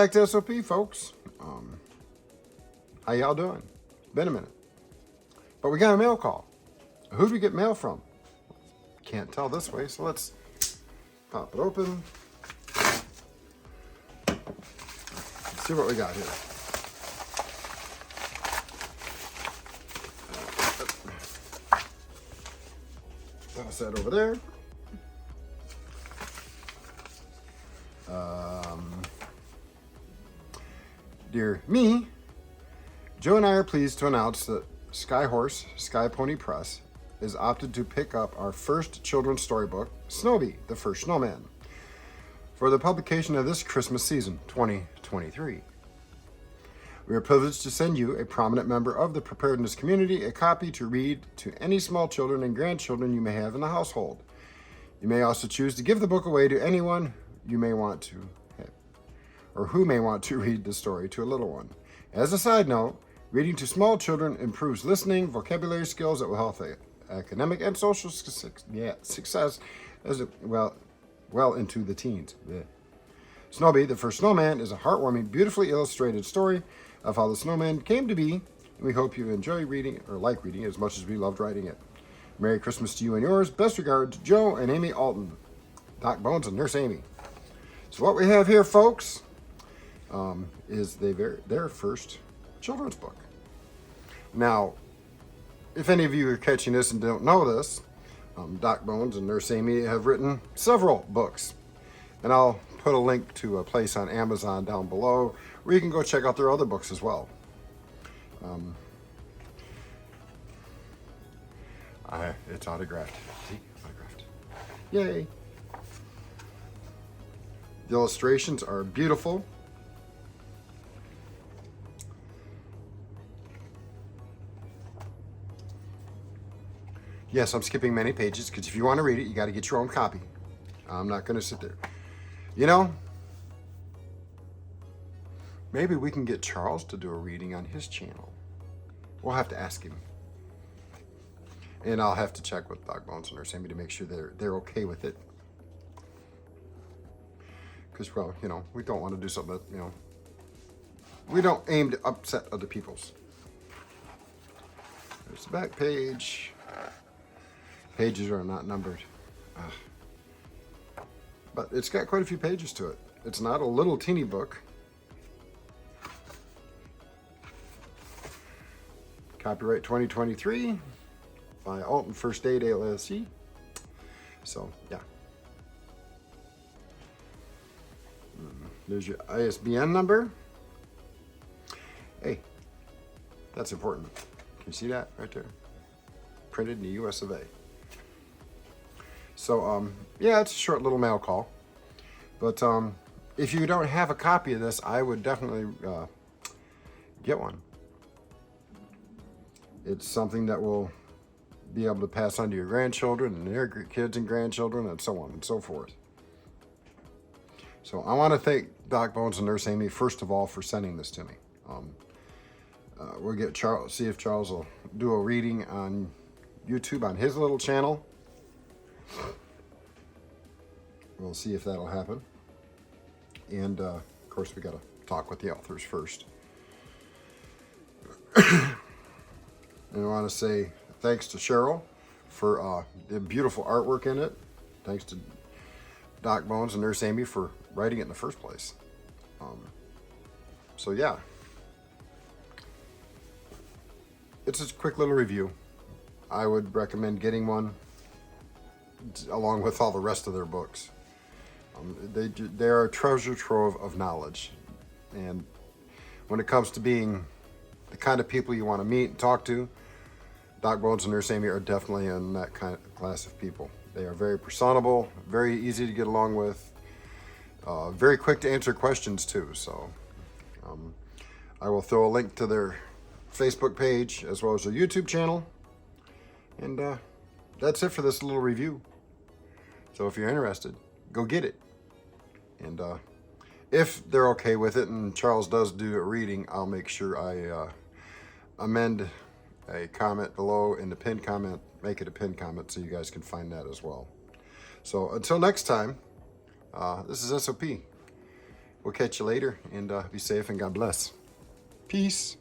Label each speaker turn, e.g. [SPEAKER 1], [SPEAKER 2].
[SPEAKER 1] back to SOP, folks. How y'all doing? Been a minute. But we got a mail call. Who'd we get mail from? Can't tell this way, so let's pop it open. Let's see what we got here. Toss that over there. Dear me, Joe and I are pleased to announce that Skyhorse Sky Pony Press is opted to pick up our first children's storybook, Snowy, the First Snowman, for the publication of this Christmas season, 2023. We are privileged to send you, a prominent member of the preparedness community, a copy to read to any small children and grandchildren you may have in the household. You may also choose to give the book away to anyone you may want to, or who may want to read the story to a little one. As a side note, reading to small children improves listening, vocabulary skills that will help academic and social success as well into the teens. Snowy, the First Snowman, is a heartwarming, beautifully illustrated story of how the snowman came to be, and we hope you enjoy reading or like reading it as much as we loved writing it. Merry Christmas to you and yours. Best regards, Joe and Amy Alton, Doc Bones and Nurse Amy. So what we have here, folks, is their first children's book. Now, if any of you are catching this and don't know this, Doc Bones and Nurse Amy have written several books. And I'll put a link to a place on Amazon down below where you can go check out their other books as well. It's autographed. See? Autographed. Yay! The illustrations are beautiful. Yes, I'm skipping many pages because if you want to read it, you got to get your own copy. I'm not going to sit there. You know, maybe we can get Charles to do a reading on his channel. We'll have to ask him. And I'll have to check with Doc Bones and Nurse Amy to make sure they're okay with it. Because, well, you know, we don't want to do something that, you know, we don't aim to upset other people's. There's the back page. Pages are not numbered. But it's got quite a few pages to it. It's not a little teeny book. Copyright 2023 by Alton First Aid LLC. So, yeah. There's your ISBN number. Hey, that's important. Can you see that right there? Printed in the US of A. So, yeah, it's a short little mail call. But if you don't have a copy of this, I would definitely get one. It's something that will be able to pass on to your grandchildren and their kids and grandchildren and so on and so forth. So I want to thank Doc Bones and Nurse Amy, first of all, for sending this to me. We'll get Charles, see if Charles will do a reading on YouTube on his little channel. We'll see if that'll happen. And of course, we got to talk with the authors first. And I want to say thanks to Cheryl for the beautiful artwork in it. Thanks to Doc Bones and Nurse Amy for writing it in the first place. So yeah, it's a quick little review. I would recommend getting one along with all the rest of their books. They are a treasure trove of knowledge, and when it comes to being the kind of people you want to meet and talk to, Doc Bones and Nurse Amy are definitely in that kind of class of people. They are very personable, very easy to get along with, very quick to answer questions too. So I will throw a link to their Facebook page as well as their YouTube channel. And that's it for this little review. So if you're interested, go get it. And if they're okay with it and Charles does do a reading, I'll make sure I amend a comment below in the pinned comment, make it a pinned comment so you guys can find that as well. So until next time, this is SOP. We'll catch you later, and be safe and God bless. Peace.